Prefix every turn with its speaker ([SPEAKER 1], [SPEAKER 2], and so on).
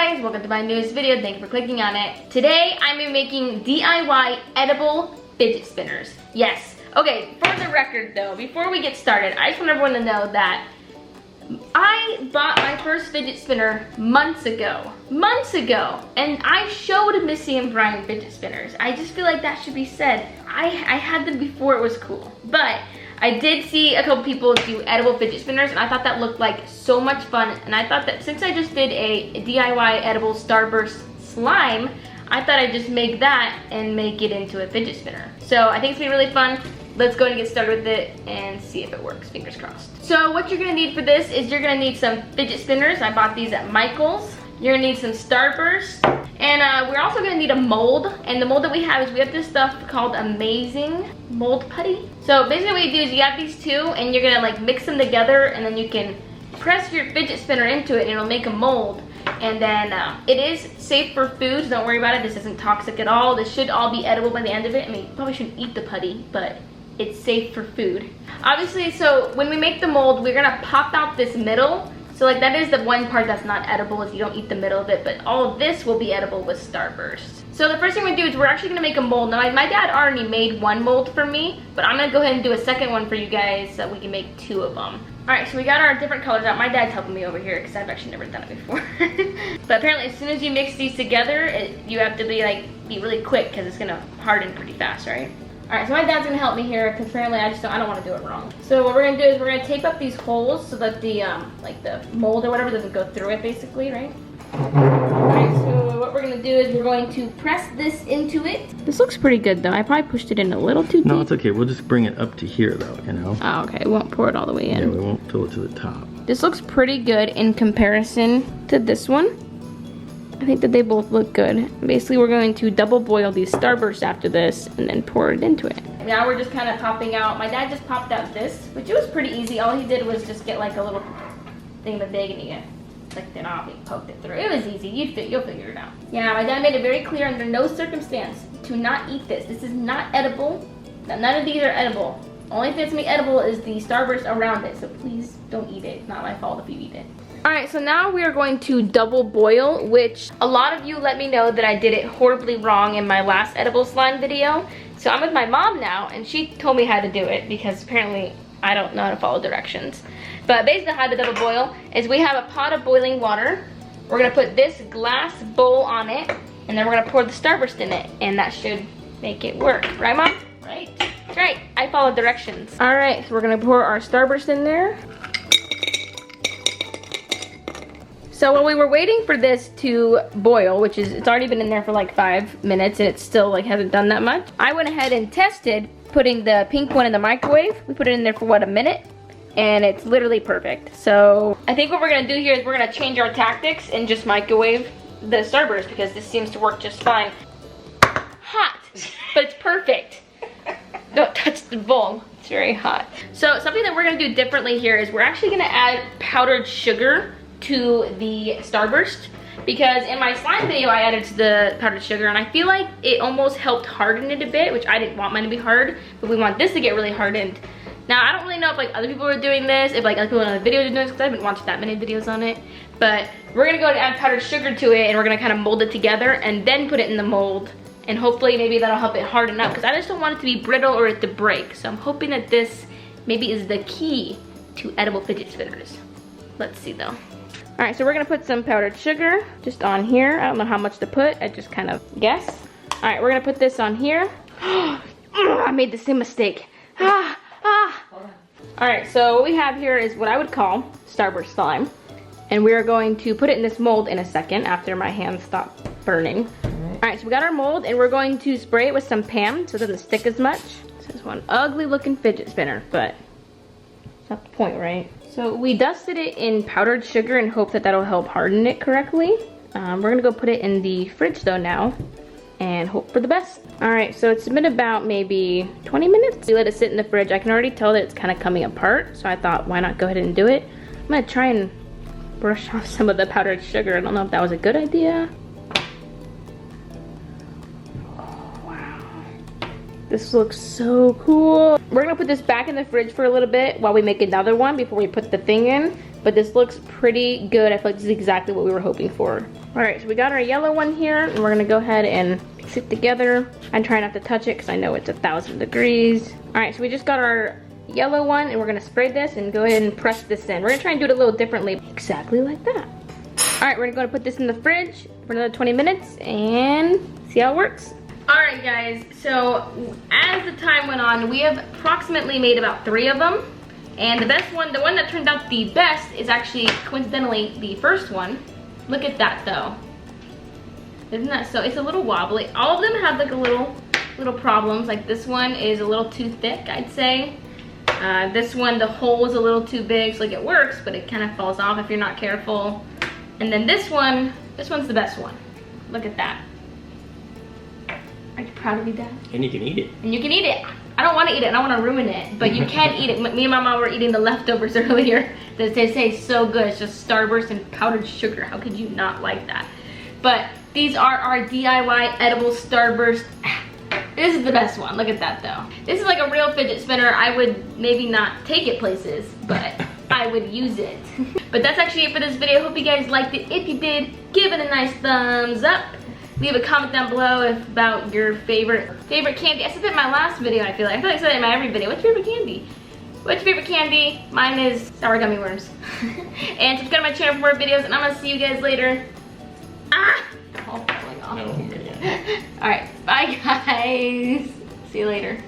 [SPEAKER 1] guys, welcome to my newest video. Thank you for clicking on it. Today I'm gonna be making DIY edible fidget spinners. Yes. Okay, for the record though, before we get started, I just want everyone to know that I bought my first fidget spinner months ago, and I showed Missy and Brian fidget spinners. I just feel like that should be said. I had them before it was cool, but I did see a couple people do edible fidget spinners, and I thought that looked like so much fun, and I thought that since I just did a DIY edible Starburst slime, I thought I'd just make that and make it into a fidget spinner. So I think it's gonna be really fun. Let's go and get started with it and see if it works, fingers crossed. So what you're gonna need for this is you're gonna need some fidget spinners. I bought these at Michael's. You're gonna need some Starburst. And we're also gonna need a mold. And the mold that we have is we have this stuff called Amazing Mold Putty. So basically what you do is you have these two and you're gonna like mix them together, and then you can press your fidget spinner into it and it'll make a mold. And then it is safe for foods, don't worry about it. This isn't toxic at all. This should all be edible by the end of it. I mean, you probably shouldn't eat the putty, but it's safe for food. Obviously, so when we make the mold, we're gonna pop out this middle. So like that is the one part that's not edible if you don't eat the middle of it, but all of this will be edible with Starburst. So the first thing we do is we're actually gonna make a mold. Now my dad already made one mold for me, but I'm gonna go ahead and do a second one for you guys so we can make two of them. All right, so we got our different colors out. My dad's helping me over here because I've actually never done it before. But apparently as soon as you mix these together, you have to be really quick because it's gonna harden pretty fast, right? All right, so my dad's gonna help me here because apparently I don't want to do it wrong. So what we're gonna do is we're gonna tape up these holes so that the like the mold or whatever doesn't go through it, basically, right? All right, so what we're gonna do is we're going to press this into it. This looks pretty good though. I probably pushed it in a little too deep.
[SPEAKER 2] No, it's okay. We'll just bring it up to here though, you know?
[SPEAKER 1] Oh, okay. We won't pour it all the way in.
[SPEAKER 2] Yeah, we won't fill it to the top.
[SPEAKER 1] This looks pretty good in comparison to this one. I think that they both look good. Basically, we're going to double boil these Starbursts after this and then pour it into it. Now we're just kind of popping out. My dad just popped out this, which it was pretty easy. All he did was just get like a little thing of egg and he clicked it off and poked it through. It was easy. You'll figure it out. Yeah, my dad made it very clear under no circumstance to not eat this. This is not edible. None of these are edible. Only thing that's gonna be edible is the Starburst around it. So please don't eat it. It's not my fault if you eat it. Alright, so now we are going to double boil, which a lot of you let me know that I did it horribly wrong in my last edible slime video. So I'm with my mom now, and she told me how to do it because apparently I don't know how to follow directions. But basically how to double boil is we have a pot of boiling water. We're going to put this glass bowl on it, and then we're going to pour the Starburst in it, and that should make it work. Right, Mom? Right? That's right. I follow directions. Alright, so we're going to pour our Starburst in there. So when we were waiting for this to boil, which is, it's already been in there for like 5 minutes and it still like hasn't done that much, I went ahead and tested putting the pink one in the microwave. We put it in there for what, a minute? And it's literally perfect. So I think what we're gonna do here is we're gonna change our tactics and just microwave the Starburst because this seems to work just fine. Hot, but it's perfect. Don't touch the bowl, it's very hot. So something that we're gonna do differently here is we're actually gonna add powdered sugar to the Starburst, because in my slime video I added the powdered sugar and I feel like it almost helped harden it a bit, which I didn't want mine to be hard, but we want this to get really hardened. Now I don't really know if like other people are doing this, if like other people in the videos are doing this, because I haven't watched that many videos on it, but we're gonna go and add powdered sugar to it and we're gonna kind of mold it together and then put it in the mold, and hopefully maybe that'll help it harden up, because I just don't want it to be brittle or it to break. So I'm hoping that this maybe is the key to edible fidget spinners. Let's see though. All right, so we're gonna put some powdered sugar just on here. I don't know how much to put, I just kind of guess. All right, we're gonna put this on here. I made the same mistake. All right, so what we have here is what I would call Starburst slime. And we are going to put it in this mold in a second after my hands stop burning. All right, so we got our mold and we're going to spray it with some Pam so it doesn't stick as much. This is one ugly looking fidget spinner, but that's not the point, right? So we dusted it in powdered sugar and hope that that'll help harden it correctly. We're gonna go put it in the fridge though now and hope for the best. All right, so it's been about maybe 20 minutes. We let it sit in the fridge. I can already tell that it's kind of coming apart, so I thought why not go ahead and do it. I'm gonna try and brush off some of the powdered sugar. I don't know if that was a good idea. This looks so cool. We're gonna put this back in the fridge for a little bit while we make another one before we put the thing in. but this looks pretty good. I feel like this is exactly what we were hoping for. All right, so we got our yellow one here, and we're gonna go ahead and mix it together. And try not to touch it because I know it's 1,000 degrees. All right, so we just got our yellow one, and we're gonna spray this and go ahead and press this in. We're gonna try and do it a little differently, exactly like that. All right, we're gonna go put this in the fridge for another 20 minutes and see how it works. All right, guys, so as the time went on, we have approximately made about 3 of them. And the best one, the one that turned out the best is actually coincidentally the first one. Look at that though. Isn't that so? It's a little wobbly. All of them have like a little problems. Like this one is a little too thick, I'd say. This one, the hole is a little too big, so like it works, but it kind of falls off if you're not careful. And then this one's the best one. Look at that. Are you proud of me, Dad?
[SPEAKER 2] And you can eat it.
[SPEAKER 1] And you can eat it. I don't want to eat it. I don't want to ruin it. But you can eat it. Me and my mom were eating the leftovers earlier. They say so good. It's just Starburst and powdered sugar. How could you not like that? But these are our DIY edible Starburst. This is the best one. Look at that though. This is like a real fidget spinner. I would maybe not take it places, but I would use it. But that's actually it for this video. Hope you guys liked it. If you did, give it a nice thumbs up. Leave a comment down below about your favorite candy. I said that in my last video, I feel like I said that in my every video. What's your favorite candy? What's your favorite candy? Mine is sour gummy worms. And subscribe to my channel for more videos, and I'm gonna see you guys later. Ah! All falling off.
[SPEAKER 2] No, man.
[SPEAKER 1] Alright, bye guys. See you later.